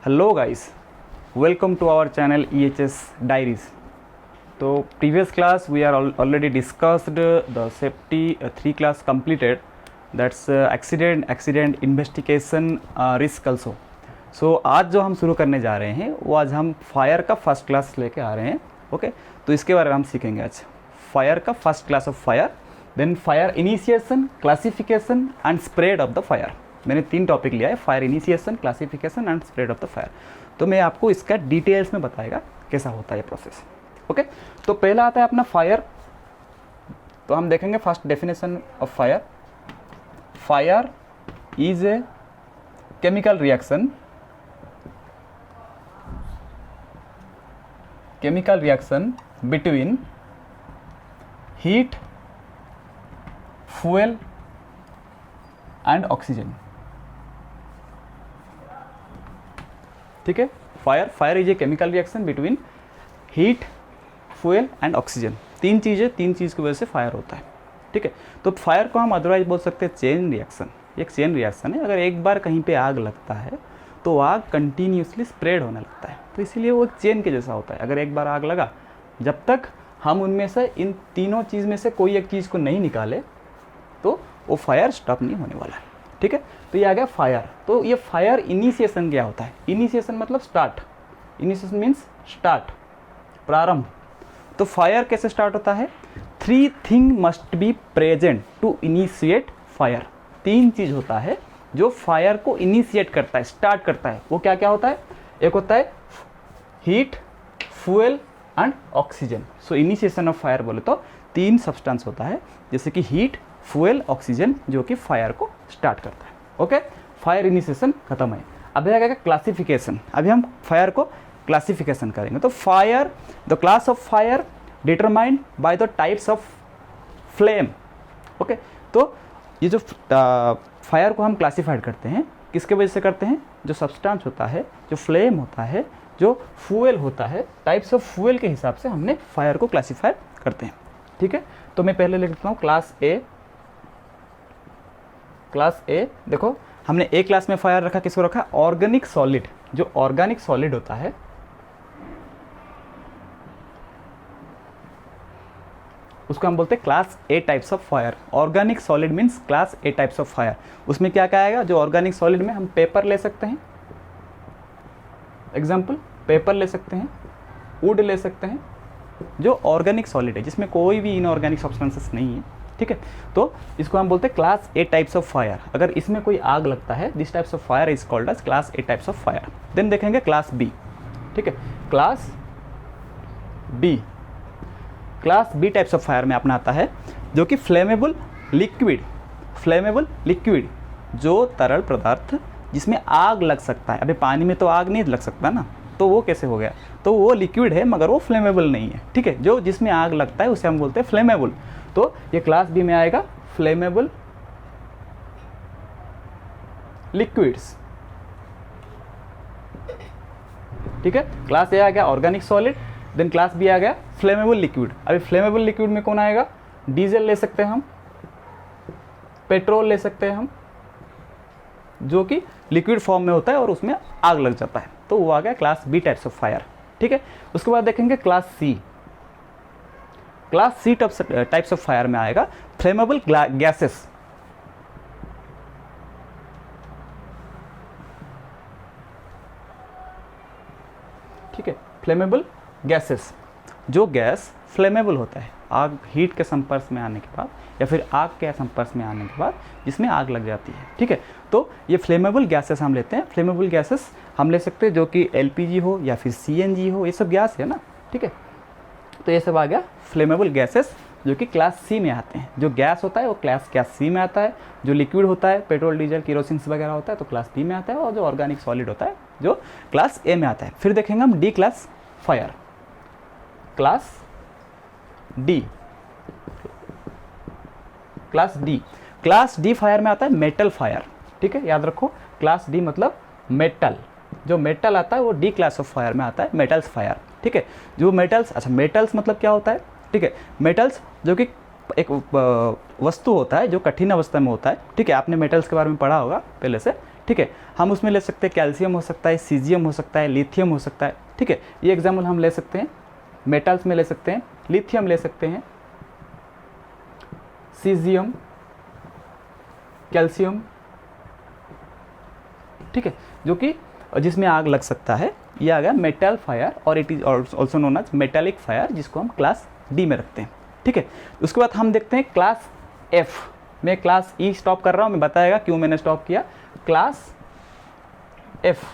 Hello guys, welcome to our channel EHS Diaries. So previous class we are already discussed the safety 3 class completed, that's accident investigation risk also. So आज जो हम शुरू करने जा रहे हैं वो आज हम फायर का फर्स्ट क्लास लेके आ रहे हैं. ओके तो इसके बारे में हम सीखेंगे आज फायर का first class of fire, then fire initiation, classification and spread of the fire. मैंने 3 टॉपिक लिया है, fire initiation, classification and spread of the fire. तो मैं आपको इसका डिटेल्स में बताएगा कैसा होता है ये प्रोसेस. ओके तो पहला आता है अपना फायर. तो हम देखेंगे first definition of fire. Fire is a chemical reaction between heat, fuel and oxygen. ठीक है, fire is a chemical reaction between heat, fuel and oxygen. तीन चीज़ की वजह से फायर होता है. ठीक है, तो फायर को हम अदरवाइज बोल सकते हैं चेन रिएक्शन. एक चेन रिएक्शन है. अगर एक बार कहीं पे आग लगता है तो आग कंटिन्यूसली स्प्रेड होने लगता है, तो इसीलिए वो एक चेन के जैसा होता है. अगर एक बार आग लगा, जब तक हम उनमें से इन तीनों चीज़ में से कोई एक चीज़ को नहीं निकाले तो वो फायर स्टॉप नहीं होने वाला है. ठीक है, तो ये आ गया फायर. तो ये फायर इनिशिएशन क्या होता है? इनिशिएशन मतलब स्टार्ट. इनिशिएशन मीन्स स्टार्ट, प्रारंभ. तो फायर कैसे स्टार्ट होता है? 3 thing must be present to initiate fire. 3 चीज़ होता है जो फायर को इनिशिएट करता है, स्टार्ट करता है. वो क्या क्या होता है? एक होता है heat, fuel and oxygen. So initiation of fire बोले तो 3 सब्सटेंस होता है, जैसे कि हीट, फ्यूल, ऑक्सीजन, जो कि फायर को स्टार्ट करता है. ओके, फायर इनिशिएशन खत्म है. अब आएगा क्लासिफिकेशन. अभी हम फायर को क्लासिफिकेशन करेंगे. तो fire, the class of fire determined by the types of flame. Okay, तो ये जो फायर को हम क्लासिफाइड करते हैं किसके वजह से करते हैं? जो सब्सटेंस होता है, जो फ्लेम होता है, जो फ्यूल होता है, टाइप्स ऑफ फ्यूल के हिसाब से हमने फायर को क्लासिफाई करते हैं. ठीक है, तो मैं पहले लिख देता हूँ क्लास ए. क्लास ए देखो, हमने ए क्लास में फायर रखा. किसको रखा? Organic solid. जो ऑर्गेनिक सॉलिड होता है उसको हम बोलते हैं class A types of fire. Organic solid means class A types of fire. उसमें क्या क्या आएगा? जो ऑर्गेनिक सॉलिड में हम पेपर ले सकते हैं, एग्जाम्पल पेपर ले सकते हैं, वुड ले सकते हैं, जो ऑर्गेनिक सॉलिड है जिसमें कोई भी इनऑर्गेनिक सब्सटेंसेस नहीं है. ठीक है, तो इसको हम बोलते हैं class A types of fire. अगर इसमें कोई आग लगता है, this types of fire is called as class A types of fire. Then देखेंगे क्लास बी. ठीक है, class B. Class B types of fire में अपना आता है जो कि फ्लेमेबल लिक्विड. फ्लेमेबल लिक्विड, जो तरल पदार्थ जिसमें आग लग सकता है. अभी पानी में तो आग नहीं लग सकता ना, तो वो कैसे हो गया? तो वो लिक्विड है मगर वो फ्लेमेबल नहीं है. ठीक है, जो जिसमें आग लगता है उसे हम बोलते हैं फ्लेमेबल. तो ये क्लास बी में आएगा फ्लेमेबल लिक्विड्स. ठीक है, क्लास ए आ गया organic solid, then class B आ गया फ्लेमेबल लिक्विड. अभी फ्लेमेबल लिक्विड में कौन आएगा? डीजल ले सकते हैं हम, पेट्रोल ले सकते हैं हम, जो कि लिक्विड फॉर्म में होता है और उसमें आग लग जाता है. तो वो आ गया class B types of fire. ठीक है, उसके बाद देखेंगे class C. Class C types of fire में आएगा फ्लेमेबल गैसेस. ठीक है, फ्लेमेबल गैसेस, जो गैस फ्लेमेबल होता है आग हीट के संपर्क में आने के बाद या फिर आग के संपर्क में आने के बाद जिसमें आग लग जाती है. ठीक है, तो ये फ्लेमेबल गैसेस हम लेते हैं. फ्लेमेबल गैसेस हम ले सकते हैं जो कि एलपीजी हो या फिर सीएनजी हो, ये सब गैस है ना. ठीक है, तो ये सब आ गया फ्लेमेबल गैसेस जो कि क्लास सी में आते हैं. जो गैस होता है वो क्लास सी में आता है. जो लिक्विड होता है, पेट्रोल, डीजल, केरोसिन वगैरह होता है, तो क्लास बी में आता है. और जो ऑर्गेनिक सॉलिड होता है जो क्लास ए में आता है. फिर देखेंगे हम D class fire. Class D. Class D fire में आता है मेटल फायर. ठीक है, याद रखो क्लास डी मतलब मेटल. जो मेटल आता है वो डी क्लास ऑफ फायर में आता है, मेटल्स फायर. ठीक है, जो मेटल्स, अच्छा मेटल्स मतलब क्या होता है? ठीक है, मेटल्स जो कि एक वस्तु होता है जो कठिन अवस्था में होता है. ठीक है, आपने मेटल्स के बारे में पढ़ा होगा पहले से ठीक है। हम उसमें ले सकते हैं कैल्शियम हो सकता है, सीजियम हो सकता है, लिथियम हो सकता है, ठीक है। ये एग्जाम्पल हम ले सकते हैं मेटल्स में ले सकते हैं, लिथियम ले सकते हैं, सीजियम, कैल्शियम, ठीक है, जो कि जिसमें आग लग सकता है। ये आ गया मेटल फायर और it is also known as metallic fire, जिसको हम क्लास डी में रखते हैं, ठीक है। उसके बाद हम देखते हैं क्लास एफ। मैं क्लास ई स्टॉप कर रहा हूँ, मैं बताएगा क्यों मैंने स्टॉप किया। क्लास एफ,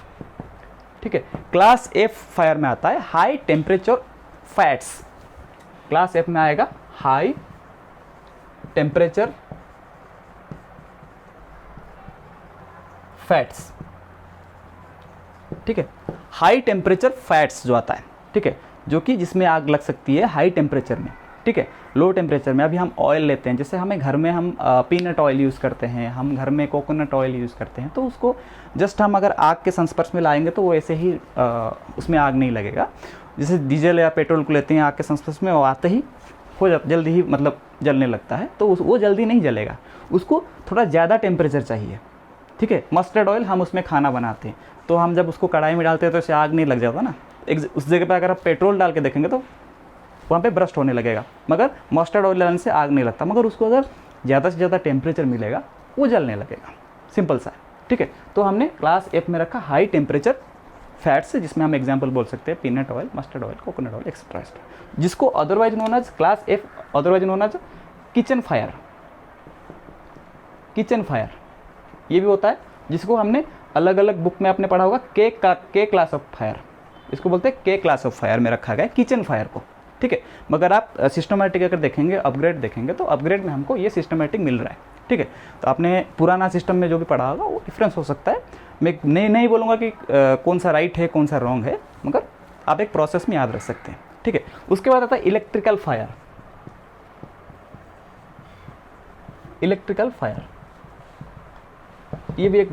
ठीक है। क्लास एफ फायर में आता है high temperature fats. Class F में आएगा हाई टेम्परेचर फैट्स, ठीक है। हाई टेम्परेचर फैट्स जो आता है, ठीक है, जो कि जिसमें आग लग सकती है हाई टेम्परेचर में, ठीक है। लो टेम्परेचर में अभी हम ऑयल लेते हैं, जैसे हमें घर में हम पीनट ऑयल यूज़ करते हैं, हम घर में कोकोनट ऑयल यूज़ करते हैं, तो उसको जस्ट हम अगर आग के संस्पर्श में लाएंगे तो वो ऐसे ही उसमें आग नहीं लगेगा। जैसे डीजल या पेट्रोल को लेते हैं आग के संस्पर्श में, वो आते ही जल्दी ही मतलब जलने लगता है, तो वो जल्दी नहीं जलेगा, उसको थोड़ा ज़्यादा टेम्परेचर चाहिए, ठीक है। मस्टर्ड ऑयल हम उसमें खाना बनाते हैं, तो हम जब उसको कढ़ाई में डालते हैं तो इससे आग नहीं लग जाता ना। उस जगह पर अगर आप पेट्रोल डाल के देखेंगे तो वहाँ पे ब्रस्ट होने लगेगा, मगर मस्टर्ड ऑयल डालने से आग नहीं लगता। मगर उसको अगर ज़्यादा से ज़्यादा टेम्परेचर मिलेगा वो जलने लगेगा, सिंपल सा है, ठीक है। तो हमने क्लास एफ में रखा हाई टेम्परेचर फैट्स, जिसमें हम एग्जांपल बोल सकते हैं peanut oil, mustard oil, coconut oil etcetera, जिसको otherwise known as class F, otherwise known as kitchen fire. Kitchen fire ये भी होता है, जिसको हमने अलग अलग बुक में आपने पढ़ा होगा के क्लास ऑफ फायर, इसको बोलते हैं के क्लास ऑफ फायर में रखा गया किचन फायर को, ठीक है। मगर आप सिस्टमेटिक अगर देखेंगे, अपग्रेड देखेंगे, तो अपग्रेड में हमको ये सिस्टमेटिक मिल रहा है, ठीक है। तो आपने पुराना सिस्टम में जो भी पढ़ा होगा वो डिफरेंस हो सकता है। मैं नहीं बोलूँगा कि कौन सा राइट है कौन सा रॉन्ग है, मगर आप एक प्रोसेस में याद रख सकते हैं, ठीक है। उसके बाद आता है इलेक्ट्रिकल फायर। इलेक्ट्रिकल फायर ये भी एक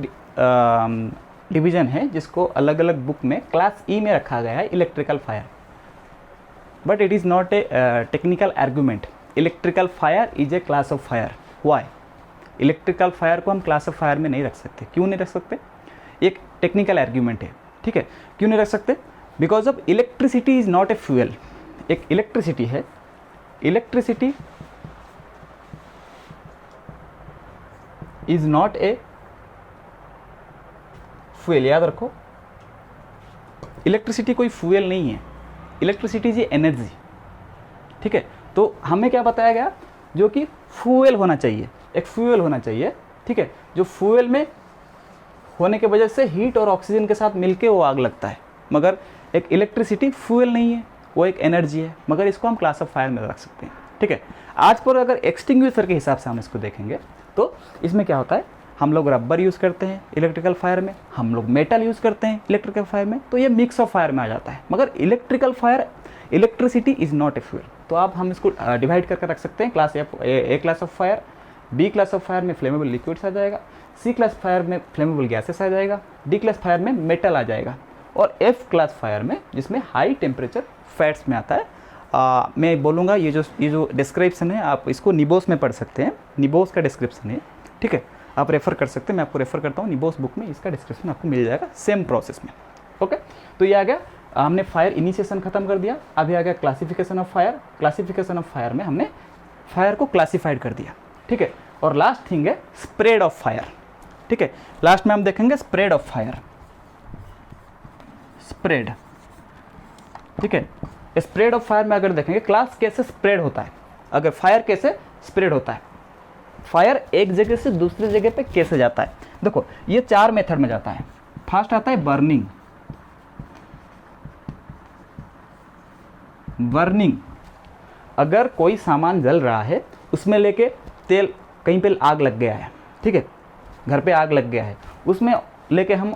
डिवीजन है, जिसको अलग अलग बुक में क्लास ई में रखा गया है electrical fire, but it is not a technical argument. Electrical fire is a class of fire. Why? Electrical fire को हम क्लास ऑफ फायर में नहीं रख सकते। क्यों नहीं रख सकते? एक टेक्निकल आर्ग्यूमेंट है, ठीक है। क्यों नहीं रख सकते? Because of electricity is not a fuel. एक इलेक्ट्रिसिटी है, electricity is not a fuel. याद रखो, इलेक्ट्रिसिटी कोई फ्यूल नहीं है, इलेक्ट्रिसिटी इज एनर्जी, ठीक है। तो हमें क्या बताया गया? जो कि फ्यूल होना चाहिए, एक फ्यूल होना चाहिए, ठीक है, जो फ्यूल में होने के वजह से हीट और ऑक्सीजन के साथ मिलके वो आग लगता है। मगर एक इलेक्ट्रिसिटी फ्यूल नहीं है, वो एक एनर्जी है, मगर इसको हम क्लास ऑफ फायर में रख सकते हैं, ठीक है। आज पर अगर एक्सटिंग्विशर के हिसाब से हम इसको देखेंगे तो इसमें क्या होता है, हम लोग रबर यूज़ करते हैं इलेक्ट्रिकल फायर में, हम लोग मेटल यूज़ करते हैं इलेक्ट्रिकल फायर में, तो ये मिक्स ऑफ फायर में आ जाता है। मगर electrical fire, electricity is not a fuel. तो आप हम इसको डिवाइड करके रख सकते हैं। Class A class of fire, B class of fire में फ्लेमेबल लिक्विड्स आ जाएगा, सी क्लास फायर में फ्लेमेबल गैसेस आ जाएगा, डी क्लास फायर में मेटल आ जाएगा, और एफ क्लास फायर में जिसमें हाई टेम्परेचर फैट्स में आता है। मैं बोलूँगा ये जो डिस्क्रिप्शन है आप इसको निबोस में पढ़ सकते हैं, निबोस का डिस्क्रिप्शन है, ठीक है, आप रेफ़र कर सकते हैं। मैं आपको रेफ़र करता हूँ निबोस बुक में, इसका डिस्क्रिप्शन आपको मिल जाएगा सेम प्रोसेस में, ओके। तो ये आ गया, हमने फायर इनिशिएशन खत्म कर दिया। अभी आ गया classification of fire. Classification of fire में हमने फायर को क्लासिफाइड कर दिया, ठीक है। और लास्ट थिंग है स्प्रेड ऑफ फायर, ठीक है। लास्ट में हम देखेंगे स्प्रेड ऑफ फायर, स्प्रेड, ठीक है। स्प्रेड ऑफ फायर में अगर देखेंगे क्लास कैसे स्प्रेड होता है, अगर फायर कैसे स्प्रेड होता है, फायर एक जगह से दूसरी जगह पे कैसे जाता है। देखो ये 4 मेथड में जाता है। फर्स्ट आता है बर्निंग। बर्निंग, अगर कोई सामान जल रहा है, उसमें लेके तेल, कहीं पे आग लग गया है, ठीक है, घर पे आग लग गया है, उसमें लेके हम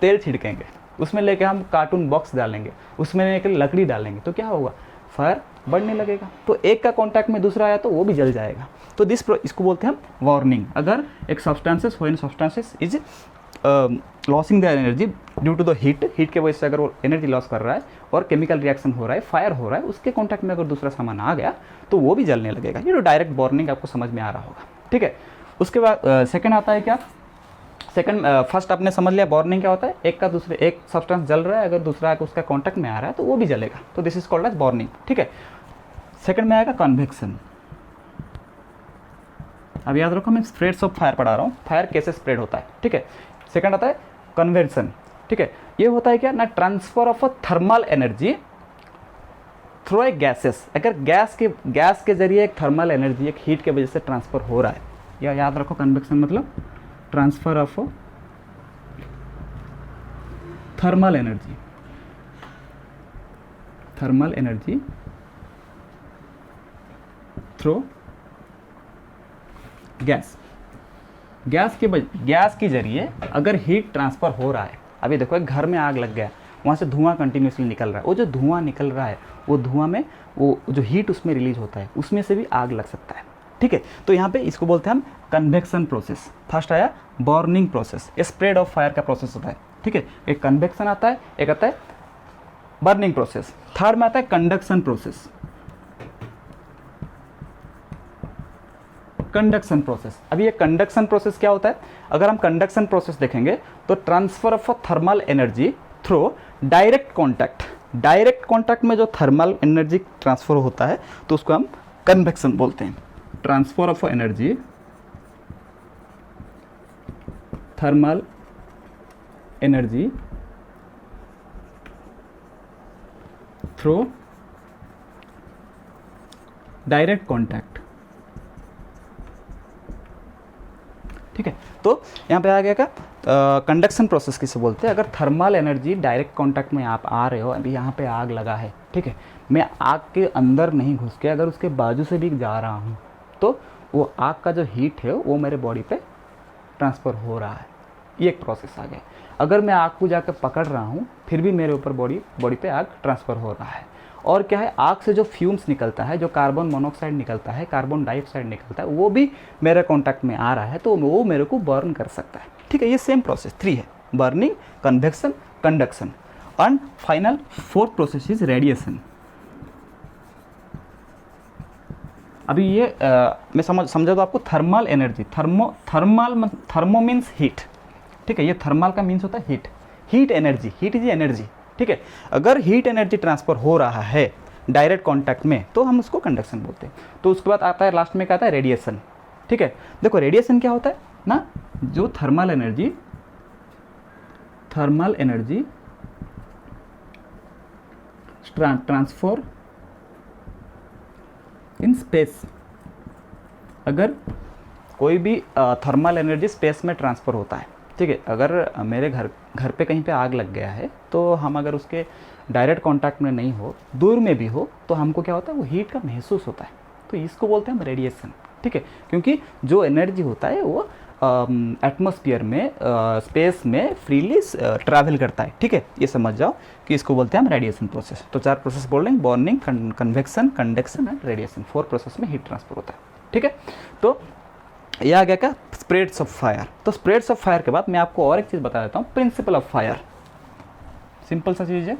तेल छिड़केंगे, उसमें लेके हम कार्टून बॉक्स डालेंगे, उसमें लेके लकड़ी डालेंगे, तो क्या होगा? फायर बढ़ने लगेगा। तो एक का कांटेक्ट में दूसरा आया तो वो भी जल जाएगा। तो इसको बोलते हैं हम वार्निंग। अगर एक substances when substances is losing the energy due to the heat की वजह से अगर वो एनर्जी लॉस कर रहा है और केमिकल रिएक्शन हो रहा है, फायर हो रहा है, उसके कांटेक्ट में अगर दूसरा सामान आ गया तो वो भी जलने लगेगा। ये तो डायरेक्ट वार्निंग आपको समझ में आ रहा होगा, ठीक है। उसके बाद सेकंड आता है क्या? सेकंड फर्स्ट आपने समझ लिया बर्निंग क्या होता है, एक का दूसरे एक सब्सटेंस जल रहा है, अगर दूसरा उसका कांटेक्ट में आ रहा है तो वो भी जलेगा, तो this is called as burning. ठीक है, सेकंड में आएगा कन्वेक्शन। अब याद रखो मैं स्प्रेड्स ऑफ फायर पढ़ा रहा हूँ, फायर कैसे स्प्रेड होता है। ठीक है, सेकंड आता है कन्वर्सन। ठीक है, ये होता है क्या ना, transfer of a thermal energy through a gases. अगर गैस के जरिए एक थर्मल एनर्जी एक हीट के वजह से ट्रांसफर हो रहा है, या याद रखो कन्वेक्शन मतलब transfer of thermal energy through gas के जरिए अगर हीट ट्रांसफर हो रहा है। अभी देखो एक घर में आग लग गया, वहाँ से धुआं कंटिन्यूसली निकल रहा है, वो जो धुआं निकल रहा है वो धुआं में वो जो हीट उसमें रिलीज होता है उसमें से भी आग लग सकता है। ठीक है, तो यहाँ पे इसको बोलते हैं हम कन्वेक्शन प्रोसेस। फर्स्ट आया burning process, spread of fire का प्रोसेस होता है। ठीक है, एक कन्वेक्शन आता है, एक आता है बर्निंग प्रोसेस, थर्ड में आता है कंडक्शन प्रोसेस। कंडक्शन प्रोसेस, अभी ये कंडक्शन प्रोसेस क्या होता है, अगर हम कंडक्शन प्रोसेस देखेंगे तो transfer of thermal energy through direct contact में जो थर्मल एनर्जी ट्रांसफर होता है तो उसको हम कन्वेक्शन बोलते हैं। Transfer of energy, thermal energy through direct contact. ठीक है, तो यहाँ पे आ गया क्या, कंडक्शन प्रोसेस किसे बोलते हैं, अगर थर्मल एनर्जी डायरेक्ट कांटेक्ट में आप आ रहे हो, अभी यहाँ पे आग लगा है, ठीक है, मैं आग के अंदर नहीं घुस के अगर उसके बाजू से भी जा रहा हूँ तो वो आग का जो हीट है वो मेरे बॉडी पे ट्रांसफ़र हो रहा है, ये एक प्रोसेस आ गया। अगर मैं आग को जाकर पकड़ रहा हूँ फिर भी मेरे ऊपर बॉडी पे आग ट्रांसफ़र हो रहा है। और क्या है, आग से जो फ्यूम्स निकलता है, जो कार्बन मोनोऑक्साइड निकलता है, कार्बन डाइऑक्साइड निकलता है, वो भी मेरे कांटेक्ट में आ रहा है तो वो मेरे को बर्न कर सकता है। ठीक है, ये सेम प्रोसेस 3 है, burning, convection, conduction, and final 4th process is radiation. अभी ये मैं समझा तो आपको thermal energy, thermo means heat. ठीक है, ये थर्मल का मीन्स होता है heat energy, heat is energy. ठीक है, अगर हीट एनर्जी ट्रांसफर हो रहा है डायरेक्ट कांटेक्ट में तो हम उसको कंडक्शन बोलते हैं। तो उसके बाद आता है लास्ट में क्या आता है, रेडिएशन। ठीक है, देखो रेडिएशन क्या होता है ना, जो thermal energy transfer in space. अगर कोई भी थर्मल एनर्जी स्पेस में ट्रांसफ़र होता है, ठीक है, अगर मेरे घर पे कहीं पे आग लग गया है तो हम अगर उसके डायरेक्ट कांटेक्ट में नहीं हो, दूर में भी हो, तो हमको क्या होता है, वो हीट का महसूस होता है, तो इसको बोलते हैं हम रेडिएशन। ठीक है, क्योंकि जो एनर्जी होता है वो एटमॉस्फेयर में स्पेस में फ्रीली ट्रैवल करता है। ठीक है, ये समझ जाओ कि इसको बोलते हैं हम रेडिएशन प्रोसेस। तो 4 प्रोसेस बोल रहे हैं, burning, convection, conduction and radiation. 4 process में हीट ट्रांसफर होता है। ठीक है, तो यह आ गया क्या, स्प्रेड्स ऑफ फायर। तो स्प्रेड्स ऑफ फायर के बाद मैं आपको और एक चीज़ बता देता हूँ, प्रिंसिपल ऑफ फायर। सिंपल सा चीज़ है।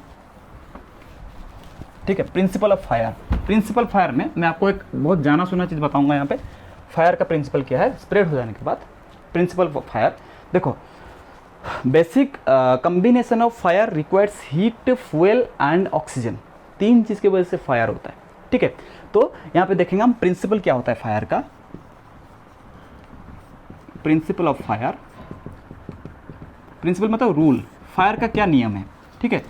ठीक है, प्रिंसिपल ऑफ फायर में मैं आपको एक बहुत जाना सुना चीज़ बताऊंगा। यहाँ पे फायर का प्रिंसिपल क्या है, स्प्रेड हो जाने के बाद प्रिंसिपल ऑफ फायर। देखो, basic combination of fire requires heat, fuel and oxygen. 3 चीज़ की वजह से फायर होता है। ठीक है, तो यहाँ पे देखेंगे हम प्रिंसिपल क्या होता है फायर का। प्रिंसिपल ऑफ फायर, प्रिंसिपल मतलब रूल, फायर का क्या नियम है। ठीक है,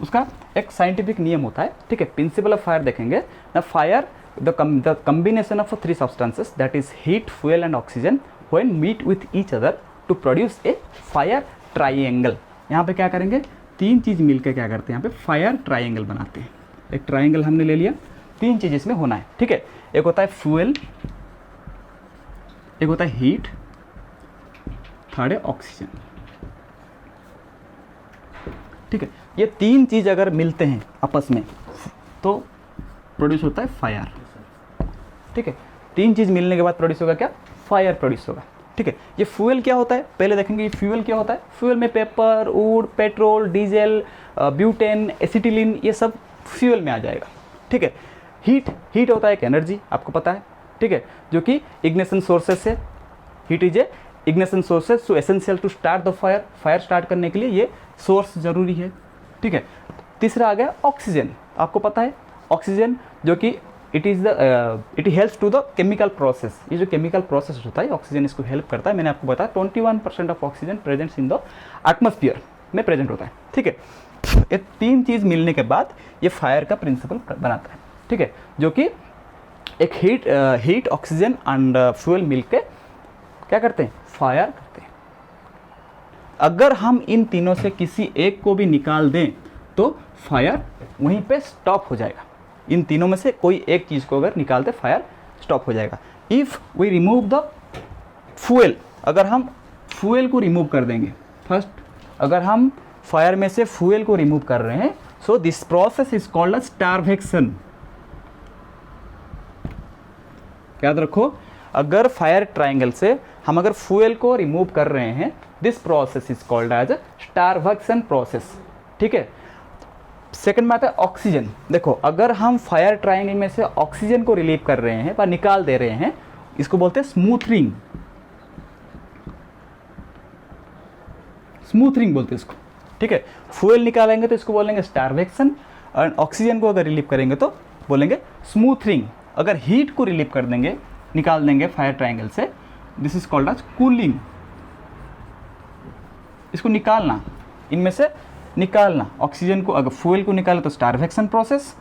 उसका एक साइंटिफिक नियम होता है। ठीक है, प्रिंसिपल ऑफ फायर देखेंगे ना, fire the combination of 3 substances, that is heat, fuel and oxygen, when meet with each other to produce a fire triangle। यहाँ पे क्या करेंगे, 3 चीज़ मिलकर क्या करते हैं, यहाँ पे फायर ट्राइंगल बनाते हैं। एक ट्राइंगल हमने ले लिया, 3 चीज़ इसमें होना है। ठीक है, एक होता है फ्यूल, एक होता है हीट, थर्ड है ऑक्सीजन। ठीक है, ये 3 चीज़ अगर मिलते हैं आपस में तो प्रोड्यूस होता है फायर। ठीक है, 3 चीज़ मिलने के बाद प्रोड्यूस होगा क्या, फायर प्रोड्यूस होगा। ठीक है, ये फ्यूल क्या होता है पहले देखेंगे। ये फ्यूल क्या होता है, फ्यूल में paper, would, petrol, diesel, butane, acetylene, ये सब फ्यूल में आ जाएगा। ठीक है, हीट होता है एक एनर्जी, आपको पता है। ठीक है, जो कि इग्निशन सोर्सेस से, heat is a ignition sources to essential to start the fire, fire start करने के लिए ये सोर्स जरूरी है, ठीक है। तीसरा आ गया ऑक्सीजन। आपको पता है ऑक्सीजन जो कि it helps to the chemical process, ये जो केमिकल प्रोसेस होता है ऑक्सीजन इसको हेल्प करता है। मैंने आपको बताया 21% of oxygen presents in the atmosphere में प्रेजेंट होता है, ठीक है। ये तीन चीज़ मिलने के बाद ये फायर का प्रिंसिपल बनाता है, ठीक है, जो कि एक हीट ऑक्सीजन एंड फ्यूल मिलके क्या करते हैं, फायर करते हैं। अगर हम इन तीनों से किसी एक को भी निकाल दें तो फायर वहीं पे स्टॉप हो जाएगा। इन तीनों में से कोई एक चीज़ को अगर निकाल दे फायर स्टॉप हो जाएगा। If we remove the fuel, अगर हम फ्यूल को रिमूव कर देंगे, फर्स्ट अगर हम फायर में से फ्यूल को रिमूव कर रहे हैं, so this process is called starvation. याद रखो, अगर फायर ट्रायंगल से हम अगर फ्यूल को रिमूव कर रहे हैं, this process is called as starvation process, ठीक है। सेकंड बात है ऑक्सीजन। देखो, अगर हम फायर ट्रायंगल में से ऑक्सीजन को रिलीव कर रहे हैं या निकाल दे रहे हैं, इसको बोलते हैं स्मूथरिंग, स्मूथरिंग बोलते हैं इसको, ठीक है। फ्यूल निकालेंगे तो इसको बोलेंगे स्टारवेक्शन, और ऑक्सीजन को अगर रिलीव करेंगे तो बोलेंगे स्मूथरिंग। अगर हीट को रिलीव कर देंगे, निकाल देंगे फायर ट्रायंगल से, this is called as cooling. इसको निकालना, इनमें से निकालना, ऑक्सीजन को अगर फ्यूल को निकाले तो स्टारवेक्शन प्रोसेस,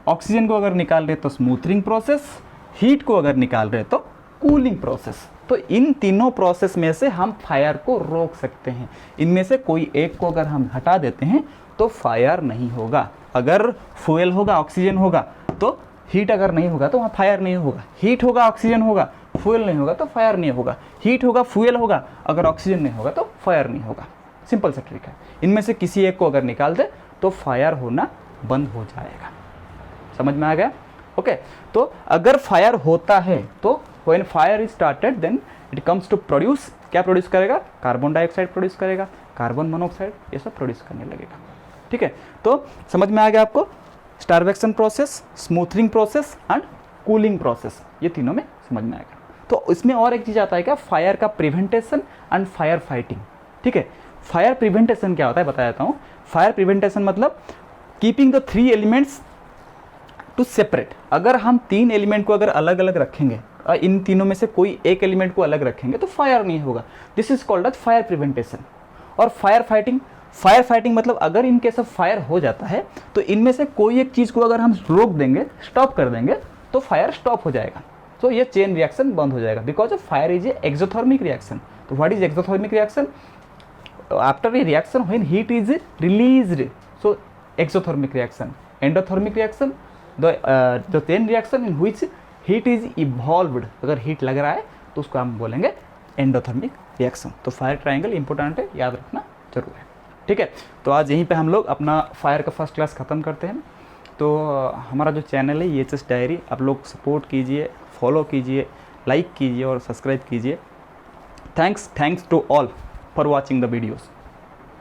ऑक्सीजन को अगर निकाल रहे तो स्मूथरिंग प्रोसेस, हीट को अगर निकाल रहे तो कूलिंग प्रोसेस। तो इन तीनों प्रोसेस में से हम फायर को रोक सकते हैं। इनमें से कोई एक को अगर हम हटा देते हैं तो फायर नहीं होगा। अगर फ्यूल होगा, ऑक्सीजन होगा तो हीट, अगर नहीं होगा तो वहाँ फायर नहीं होगा। हीट होगा, ऑक्सीजन होगा, फ्यूल नहीं होगा तो फायर नहीं होगा। हीट होगा, फ्यूल होगा, अगर ऑक्सीजन नहीं होगा तो फायर नहीं होगा। सिंपल सा ट्रिक है। इनमें से किसी एक को अगर निकाल दे तो फायर होना बंद हो जाएगा। समझ में आ गया? ओके। तो अगर फायर होता है तो when fire is started then it comes to produce, क्या प्रोड्यूस करेगा? कार्बन डाइऑक्साइड प्रोड्यूस करेगा, कार्बन मोनोऑक्साइड, ये सब प्रोड्यूस करने लगेगा, ठीक है। तो समझ में आ गया आपको? Starvation process, smothering process and cooling process, ये तीनों में समझ में आएगा। तो इसमें और एक चीज़ आता है क्या, फायर का प्रिवेंटेशन एंड फायर फाइटिंग, ठीक है। फायर प्रिवेंटेशन क्या होता है बता देता हूँ। फायर प्रिवेंटेशन मतलब keeping the three elements to separate. अगर हम तीन एलिमेंट को अगर अलग अलग रखेंगे, इन तीनों में से कोई एक एलिमेंट को अलग रखेंगे तो फायर नहीं होगा। This is called as fire prevention. और फायर फाइटिंग, फायर फाइटिंग मतलब अगर इन केस ऑफ फायर हो जाता है तो इनमें से कोई एक चीज़ को अगर हम रोक देंगे, स्टॉप कर देंगे तो फायर स्टॉप हो जाएगा। तो ये चेन रिएक्शन बंद हो जाएगा, because of fire is a exothermic reaction. तो what is exothermic reaction? After a reaction when heat is released, so exothermic reaction. Endothermic reaction, the chain reaction in which heat is evolved, अगर heat लग रहा है तो उसको हम बोलेंगे endothermic reaction. तो फायर ट्रायंगल इंपॉर्टेंट है, याद रखना जरूर है, ठीक है। तो आज यहीं पे हम लोग अपना फायर का फर्स्ट क्लास ख़त्म करते हैं। तो हमारा जो चैनल है EHS डायरी, आप लोग सपोर्ट कीजिए, फॉलो कीजिए, लाइक कीजिए और सब्सक्राइब कीजिए। Thanks to all for watching the videos.